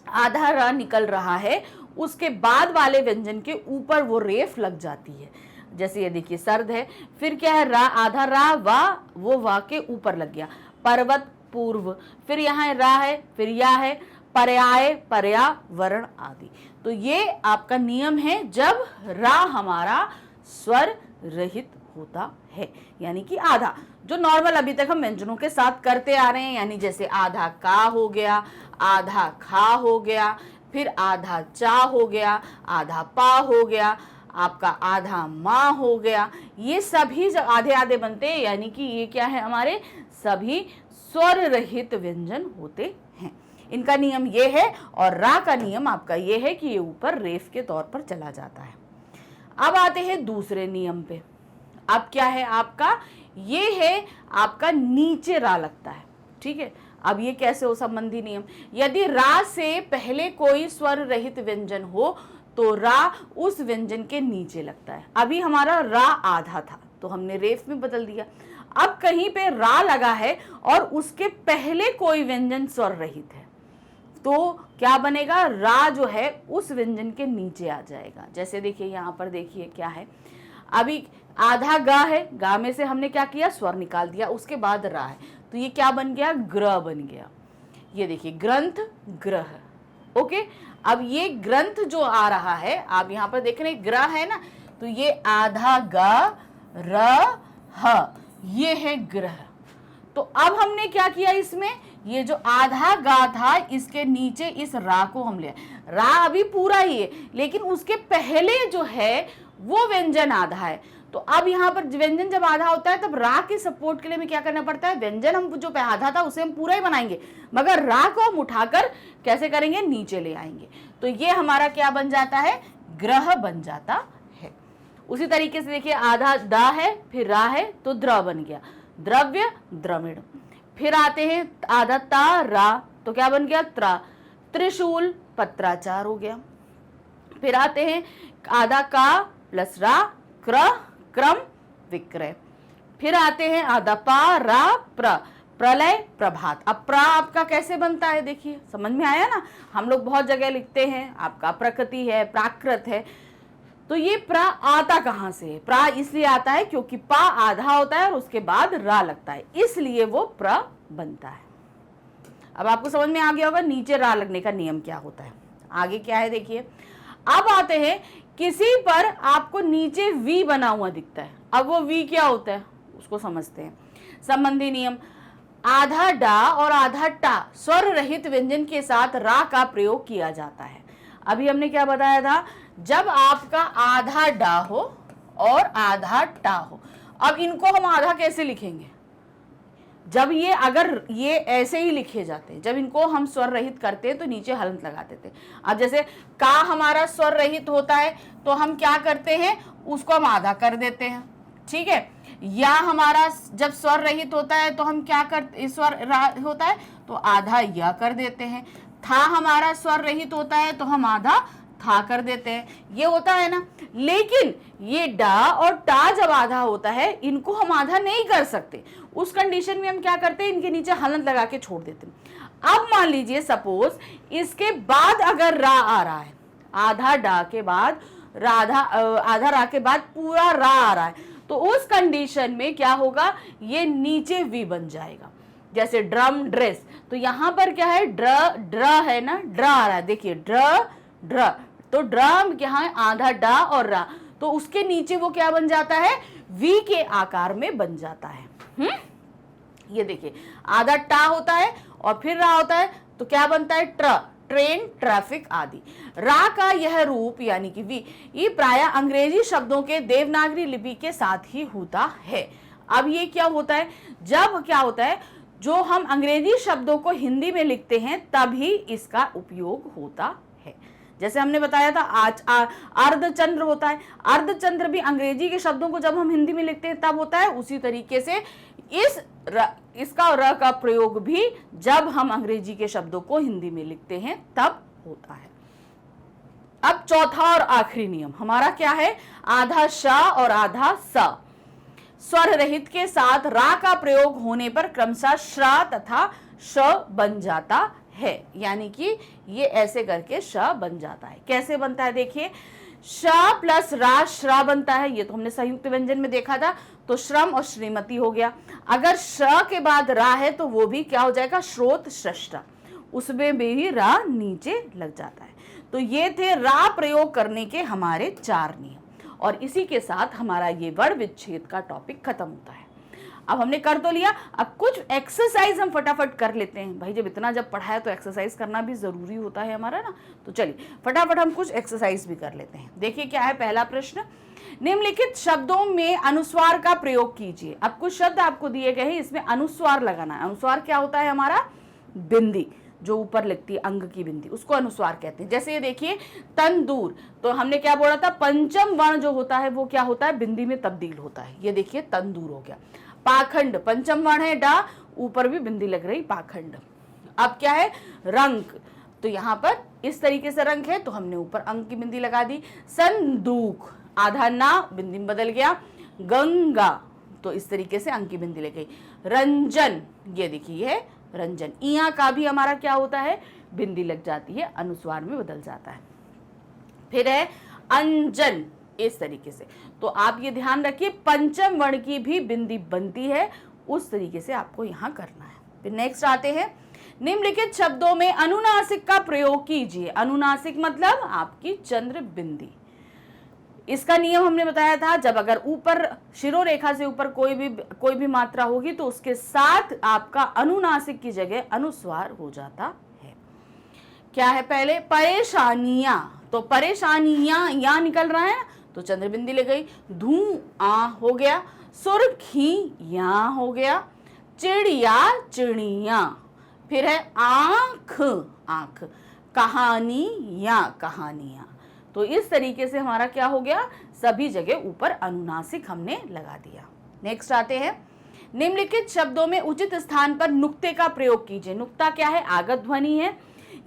Speaker 1: आधा रा निकल रहा है उसके बाद वाले व्यंजन के ऊपर वो रेफ लग जाती है। जैसे ये देखिए सर्द है, फिर क्या है, रा आधा रा वा, वो वा के ऊपर लग गया। पर्वत पूर्व, फिर यहाँ रा है, फिर या है, पर्याय पर्यावरण आदि। तो ये आपका नियम है जब रा हमारा स्वर रहित होता है, यानी कि आधा, जो नॉर्मल अभी तक हम व्यंजनों के साथ करते आ रहे हैं, यानी जैसे आधा का हो गया, आधा खा हो गया, फिर आधा चा हो गया, आधा पा हो गया, आपका आधा माँ हो गया। ये सभी जब आधे आधे बनते हैं, यानी कि ये क्या है, हमारे सभी स्वर रहित व्यंजन होते हैं। इनका नियम ये है, और रा का नियम आपका ये है कि ये ऊपर रेफ के तौर पर चला जाता है। अब आते हैं दूसरे नियम पे। अब क्या है आपका, ये है आपका नीचे रा लगता है। ठीक है, अब ये कैसे हो संबंधी नियम, यदि रा से पहले कोई स्वर रहित व्यंजन हो तो रा उस व्यंजन के नीचे लगता है। अभी हमारा रा आधा था तो हमने रेफ में बदल दिया। अब कहीं पे रा लगा है और उसके पहले कोई व्यंजन स्वर रहित है, तो क्या बनेगा, रा जो है उस व्यंजन के नीचे आ जाएगा। जैसे देखिए यहाँ पर देखिए क्या है, अभी आधा गा है, गा में से हमने क्या किया, स्वर निकाल दिया, उसके बाद रा है, तो ये क्या बन गया, ग्रह बन गया। ये देखिए ग्रंथ ग्रह। ओके, अब ये ग्रंथ जो आ रहा है, आप यहाँ पर देख रहे हैं ग्रह है ना, तो ये आधा गा र ह, ये है ग्रह। तो अब हमने क्या किया, इसमें ये जो आधा गा था इसके नीचे इस रा को हम ले, रा अभी पूरा ही है लेकिन उसके पहले जो है वो व्यंजन आधा है। तो अब यहाँ पर व्यंजन जब आधा होता है तब रा के सपोर्ट के लिए हमें क्या करना पड़ता है, व्यंजन हम जो आधा था उसे हम पूरा ही बनाएंगे, मगर रा को हम उठाकर कैसे करेंगे, नीचे ले आएंगे। तो ये हमारा क्या बन जाता है, ग्रह बन जाता है। उसी तरीके से देखिए आधा दा है, फिर रा है, तो द्र बन गया, द्रव्य द्रविड़। फिर आते हैं आधा ता रा, तो क्या बन गया, त्रा, त्रिशूल पत्राचार हो गया। फिर आते हैं आधा का प्लस रा, क्र क्रम विक्रय। फिर आते हैं आधा पा रा प्र, प्रलय प्रभात। अब प्रा आपका कैसे बनता है, देखिए समझ में आया ना, हम लोग बहुत जगह लिखते हैं आपका प्रकृति है, प्राकृत है, तो ये प्रा आता कहां से है, प्रा इसलिए आता है क्योंकि पा आधा होता है और उसके बाद रा लगता है, इसलिए वो प्र बनता है। अब आपको समझ में आ गया होगा नीचे रा लगने का नियम क्या होता है। आगे क्या है देखिए, अब आते हैं किसी पर आपको नीचे वी बना हुआ दिखता है, अब वो वी क्या होता है उसको समझते हैं। संबंधी नियम, आधा डा और आधा टा स्वर रहित व्यंजन के साथ रा का प्रयोग किया जाता है। अभी हमने क्या बताया था, जब आपका आधा डा हो और आधा टा हो, अब इनको हम आधा कैसे लिखेंगे, जब ये अगर ये ऐसे ही लिखे जाते हैं, जब इनको हम स्वर रहित करते हैं तो नीचे हलंत लगा देते हैं। अब जैसे का हमारा स्वर रहित होता है तो हम क्या करते हैं, उसको हम आधा कर देते हैं। ठीक है, या हमारा जब स्वर रहित होता है तो हम क्या करते, स्वर होता है तो आधा या कर देते हैं। था हमारा स्वर रहित होता है तो हम आधा था कर देते हैं, ये होता है ना। लेकिन ये डा और टा जब आधा होता है इनको हम आधा नहीं कर सकते, उस कंडीशन में हम क्या करते हैं, इनके नीचे हलंत लगा के छोड़ देते हैं। अब मान लीजिए सपोज इसके बाद अगर रा आ रहा है, आधा डा के बाद आधा रा के बाद पूरा रा आ रहा है, तो उस कंडीशन में क्या होगा, ये नीचे वी बन जाएगा। जैसे ड्रम ड्रेस, तो यहां पर क्या है, ड्र है ना, ड्र आ रहा है, देखिए ड्र ड्र, तो ड्रम क्या है, आधा डा और रा, तो उसके नीचे वो क्या बन जाता है, वी के आकार में बन जाता है। ये देखिए आधा टा होता है और फिर रा होता है, तो क्या बनता है, ट्र, ट्रेन, ट्रैफिक आदि। रा का यह रूप यानी कि वी, ये प्राय अंग्रेजी शब्दों के देवनागरी लिपि के साथ ही होता है। अब ये क्या होता है, जब क्या होता है, जो हम अंग्रेजी शब्दों को हिंदी में लिखते हैं तभी इसका उपयोग होता है। जैसे हमने बताया था आज अर्धचंद्र होता है, अर्धचंद्र भी अंग्रेजी के शब्दों को जब हम हिंदी में लिखते हैं तब होता है। उसी तरीके से इसका र का प्रयोग भी जब हम अंग्रेजी के शब्दों को हिंदी में लिखते हैं तब होता है। अब चौथा और आखिरी नियम हमारा क्या है, आधा श और आधा स स्वर रहित के साथ रा का प्रयोग होने पर क्रमशः श्रा तथा श बन जाता है, यानी कि ये ऐसे करके श बन जाता है। कैसे बनता है, देखिए श प्लस रा श्रा बनता है, ये तो हमने संयुक्त व्यंजन में देखा था, तो श्रम और श्रीमती हो गया। अगर श के बाद रा है तो वो भी क्या हो जाएगा, श्रोत श्रष्टा, उसमें भी रा नीचे लग जाता है। तो ये थे रा प्रयोग करने के हमारे 4 नियम, और इसी के साथ हमारा ये वर्ण विच्छेद का टॉपिक खत्म होता है। अब हमने कर तो लिया, अब कुछ एक्सरसाइज हम फटाफट कर लेते हैं। भाई जब पढ़ा है तो एक्सरसाइज करना भी जरूरी होता है हमारा ना, तो चलिए फटाफट हम कुछ एक्सरसाइज भी कर लेते हैं। देखिए क्या है पहला प्रश्न, निम्नलिखित शब्दों में अनुस्वार का प्रयोग कीजिए। अब कुछ शब्द आपको दिए गए हैं, इसमें अनुस्वार लगाना है। अनुस्वार क्या होता है, हमारा बिंदी जो ऊपर लगती है अंग की बिंदी, उसको अनुस्वार कहते हैं। जैसे ये देखिए तंदूर, तो हमने क्या बोला था, पंचम वर्ण जो होता है वो क्या होता है, बिंदी में तब्दील होता है। ये देखिए तंदूर हो गया। पाखंड पंचम वर्ण है डा, ऊपर भी बिंदी लग रही, पाखंड। अब क्या है, रंक, तो यहाँ पर इस तरीके से रंक है तो हमने ऊपर अंग की बिंदी लगा दी। संदूक, आधा ना बिंदी में बदल गया। गंगा, तो इस तरीके से अंग की बिंदी लग गई। रंजन, ये देखिए है रंजन, इया का भी हमारा क्या होता है, बिंदी लग जाती है, अनुस्वार में बदल जाता है। फिर है अंजन, इस तरीके से, तो आप ये ध्यान रखिए पंचम वर्ण की भी बिंदी बनती है, उस तरीके से आपको यहां करना है। फिर नेक्स्ट आते हैं, निम्नलिखित शब्दों में अनुनासिक का प्रयोग कीजिए। अनुनासिक मतलब आपकी चंद्र बिंदी। इसका नियम हमने बताया था, जब अगर ऊपर शिरोरेखा से ऊपर कोई भी मात्रा होगी तो उसके साथ आपका अनुनासिक की जगह अनुस्वार हो जाता है। क्या है पहले, परेशानियां, तो परेशानियां या निकल रहा है तो चंद्रबिंदी ले गई। धुआं हो गया, सुर्खियां हो गया, चिड़िया चिड़िया। फिर है आंख, आंख, कहानियां कहानियां। तो इस तरीके से हमारा क्या हो गया, सभी जगह ऊपर अनुनासिक हमने लगा दिया। नेक्स्ट आते हैं, निम्नलिखित शब्दों में उचित स्थान पर नुक्ते का प्रयोग कीजिए। नुक्ता क्या है, आगत ध्वनि है,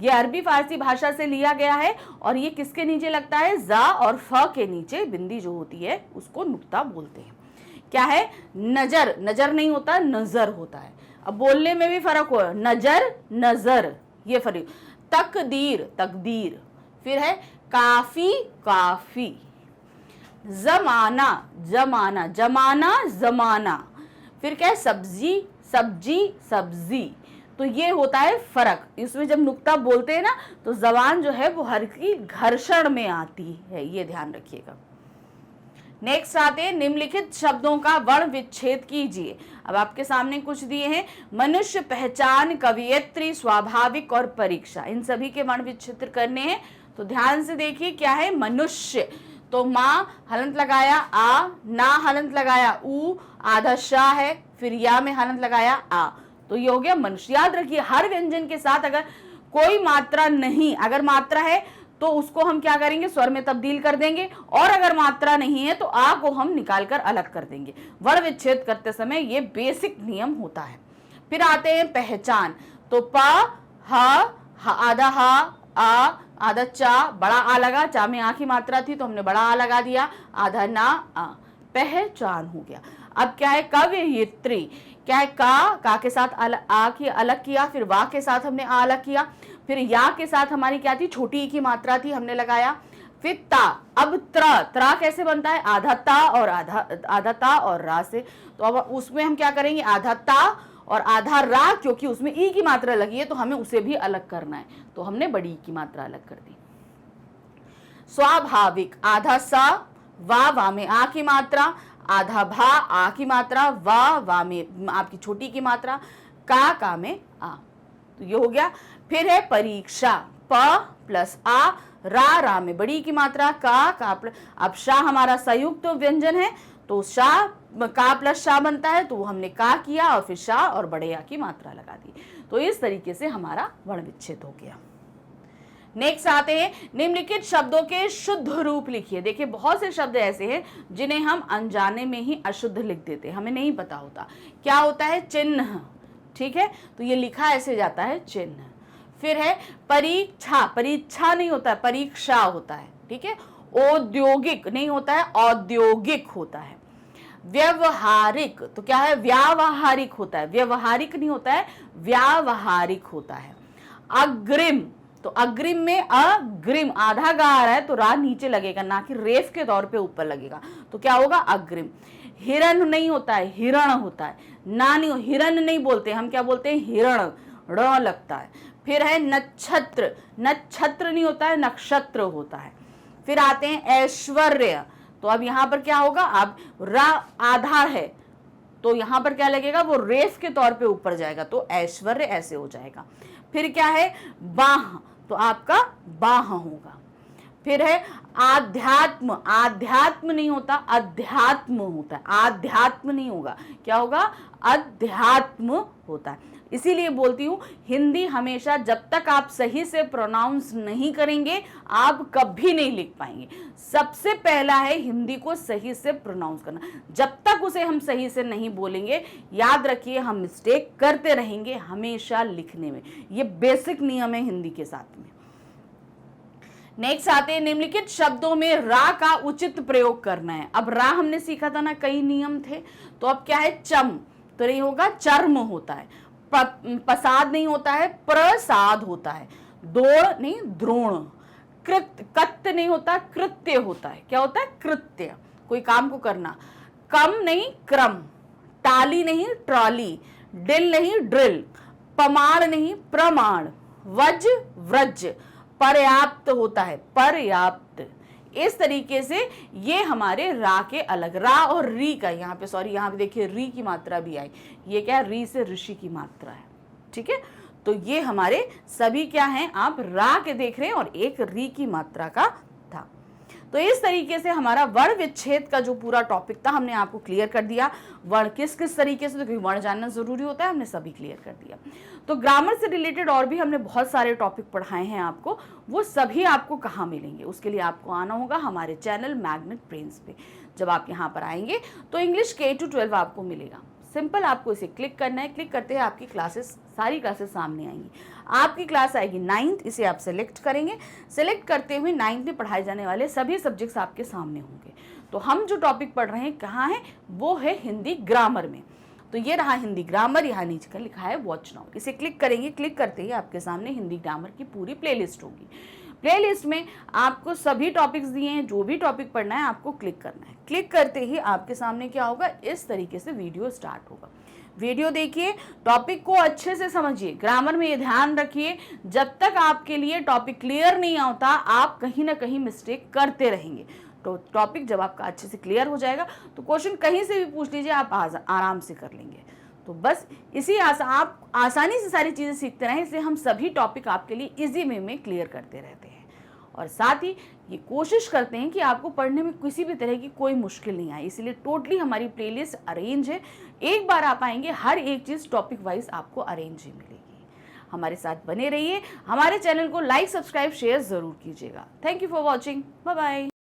Speaker 1: ये अरबी फारसी भाषा से लिया गया है और ये किसके नीचे लगता है, जा और फ के नीचे बिंदी जो होती है उसको नुक्ता बोलते हैं। क्या है, नजर, नजर नहीं होता नजर होता है। अब बोलने में भी फर्क हो, नजर नजर, ये फर्क। तकदीर तकदीर। फिर है काफी काफी। जमाना जमाना, जमाना जमाना। फिर क्या है, सब्जी सब्जी सब्जी। तो ये होता है फर्क, इसमें जब नुक्ता बोलते हैं ना तो जबान जो है वो हल्की घर्षण में आती है, ये ध्यान रखिएगा। नेक्स्ट आते हैं, निम्नलिखित शब्दों का वर्ण विच्छेद कीजिए। अब आपके सामने कुछ दिए हैं, मनुष्य, पहचान, कवियत्री, स्वाभाविक और परीक्षा, इन सभी के वर्ण विच्छेद करने हैं। तो ध्यान से देखिए क्या है, मनुष्य, तो माँ हलंत लगाया आ, ना हलंत लगाया ऊ, आधा शा है, फिर या में हलंत लगाया आ, तो ये हो गया मनुष्य। याद रखिए हर व्यंजन के साथ अगर कोई मात्रा नहीं, अगर मात्रा है तो उसको हम क्या करेंगे, स्वर में तब्दील कर देंगे, और अगर मात्रा नहीं है तो आ को हम निकाल कर अलग कर देंगे। वर्ण विच्छेद करते समय ये बेसिक नियम होता है। फिर आते हैं पहचान, तो प ह, आधा हा, आ, आधा चा, बड़ा आ लगा, चा में आ की मात्रा थी तो हमने बड़ा आ लगा दिया, आधा ना आ, पहचान हो गया। अब क्या है, कवयित्री, क्या है, का के साथ आ की अलग किया, फिर वा के साथ हमने आ अलग किया, फिर या के साथ हमारी क्या थी, छोटी ई की मात्रा थी, हमने लगाया, फिर ता। अब त्रा कैसे बनता है, आधा ता और आधा ता और रा से, तो अब उसमें हम क्या करेंगे, आधा ता और आधा रा, क्योंकि उसमें ई की मात्रा लगी है तो हमें उसे भी अलग करना है, तो हमने बड़ी ई की मात्रा अलग कर दी। स्वाभाविक, आधा सा, वा में आ की मात्रा, आधा भा, आ की मात्रा, वा में आपकी छोटी की मात्रा, का में आ। तो ये हो गया। फिर है परीक्षा, प प्लस आ, रा में बड़ी की मात्रा, का प्लस, अब शा हमारा संयुक्त व्यंजन है तो शा, का प्लस शा बनता है, तो हमने का किया और फिर शा और बड़े आ की मात्रा लगा दी। तो इस तरीके से हमारा वर्ण विच्छेद हो गया। नेक्स्ट आते हैं, निम्नलिखित शब्दों के शुद्ध रूप लिखिए। देखिए बहुत से शब्द ऐसे हैं जिन्हें हम अनजाने में ही अशुद्ध लिख देते हैं, हमें नहीं पता होता। क्या होता है? चिन्ह, ठीक है, तो ये लिखा ऐसे जाता है चिन्ह। फिर है परीक्षा, परीक्षा नहीं होता है, परीक्षा होता है, ठीक है। औद्योगिक नहीं होता है, औद्योगिक होता है। व्यवहारिक, तो क्या है? व्यावहारिक होता है, व्यवहारिक नहीं होता है, व्यावहारिक होता है। अग्रिम, तो अग्रिम में अग्रिम, आधा गा आ रहा है तो रा नीचे लगेगा, ना कि रेफ के तौर पे ऊपर लगेगा, तो क्या होगा? अग्रिम। हिरण नहीं होता है, हिरण होता है। ना नहीं, हिरण नहीं बोलते हम, क्या बोलते हैं? हिरण, ड़ लगता है। फिर है नक्षत्र, नक्षत्र नहीं होता है, नक्षत्र होता है। फिर आते हैं ऐश्वर्य, तो अब यहां पर क्या होगा? अब रा आधा है तो यहां पर क्या लगेगा? वो रेफ के तौर पे ऊपर जाएगा, तो ऐश्वर्य ऐसे हो जाएगा। फिर क्या है? बाह, तो आपका बाह होगा। फिर है आध्यात्म, आध्यात्म नहीं होता, अध्यात्म होता है, आध्यात्म नहीं होगा, क्या होगा? अध्यात्म होता है। इसीलिए बोलती हूं हिंदी हमेशा जब तक आप सही से प्रोनाउंस नहीं करेंगे आप कभी नहीं लिख पाएंगे। सबसे पहला है हिंदी को सही से प्रोनाउंस करना। जब तक उसे हम सही से नहीं बोलेंगे, याद रखिए हम मिस्टेक करते रहेंगे हमेशा लिखने में। ये बेसिक नियम है हिंदी के साथ में। नेक्स्ट आते हैं, निम्नलिखित शब्दों में रा का उचित प्रयोग करना है। अब रा हमने सीखा था ना, कई नियम थे, तो अब क्या है? चम, तो नहीं होगा, चर्म होता है। प्रसाद नहीं होता है, प्रसाद होता है। द्रोण नहीं, द्रोण। कृत्य, कत्य नहीं होता, कृत्य होता है। क्या होता है? कृत्य, कोई काम को करना। कम नहीं, क्रम। टाली नहीं, ट्रॉली। डिल नहीं, ड्रिल। पमाण नहीं, प्रमाण। वज, व्रज। पर्याप्त होता है, पर्याप्त। इस तरीके से ये हमारे रा के अलग, रा और री का, यहाँ पे सॉरी, यहाँ पे देखिए री की मात्रा भी आई। ये क्या है? री से ऋषि की मात्रा है, ठीक है। तो ये हमारे सभी क्या हैं? आप रा के देख रहे हैं और एक री की मात्रा का था। तो इस तरीके से हमारा वर्ण विच्छेद का जो पूरा टॉपिक था हमने आपको क्लियर कर दिया। वर्ण किस किस तरीके से, तो क्योंकि वर्ण जानना जरूरी होता है, हमने सभी क्लियर कर दिया। तो ग्रामर से रिलेटेड और भी हमने बहुत सारे टॉपिक पढ़ाए हैं आपको, वो सभी आपको कहाँ मिलेंगे? उसके लिए आपको आना होगा हमारे चैनल मैग्नेट ब्रेन्स पे। जब आप यहाँ पर आएंगे तो इंग्लिश K to 12 आपको मिलेगा। सिंपल आपको इसे क्लिक करना है, क्लिक करते हैं आपकी क्लासेस, सारी क्लासेस सामने आएंगी। आपकी क्लास आएगी 9th, इसे आप सेलेक्ट करेंगे। सेलेक्ट करते हुए 9th में पढ़ाए जाने वाले सभी सब्जेक्ट्स आपके सामने होंगे। तो हम जो टॉपिक पढ़ रहे हैं कहाँ है? वो है हिंदी ग्रामर में। तो ये रहा हिंदी ग्रामर, यहाँ नीचे का लिखा है वॉच नाउ, इसे क्लिक करेंगे। क्लिक करते ही आपके सामने हिंदी ग्रामर की पूरी प्लेलिस्ट होगी। प्लेलिस्ट में आपको सभी टॉपिक्स दिए हैं, जो भी टॉपिक पढ़ना है आपको क्लिक करना है। क्लिक करते ही आपके सामने क्या होगा? इस तरीके से वीडियो स्टार्ट होगा। वीडियो देखिए, टॉपिक को अच्छे से समझिए। ग्रामर में ये ध्यान रखिए, जब तक आपके लिए टॉपिक क्लियर नहीं होता आप कहीं ना कहीं मिस्टेक करते रहेंगे। तो टॉपिक जब आपका अच्छे से क्लियर हो जाएगा तो क्वेश्चन कहीं से भी पूछ लीजिए, आप आराम से कर लेंगे। तो बस इसी आप आसानी से सारी चीज़ें सीखते रहें, इसलिए हम सभी टॉपिक आपके लिए इजी वे में क्लियर करते रहते हैं। और साथ ही ये कोशिश करते हैं कि आपको पढ़ने में किसी भी तरह की कोई मुश्किल नहीं आए, इसलिए टोटली हमारी प्लेलिस्ट अरेंज है। एक बार आप आएंगे हर एक चीज़ टॉपिक वाइज आपको अरेंज ही मिलेगी। हमारे साथ बने रहिए, हमारे चैनल को लाइक, सब्सक्राइब, शेयर ज़रूर कीजिएगा। Thank you for watching, bye bye.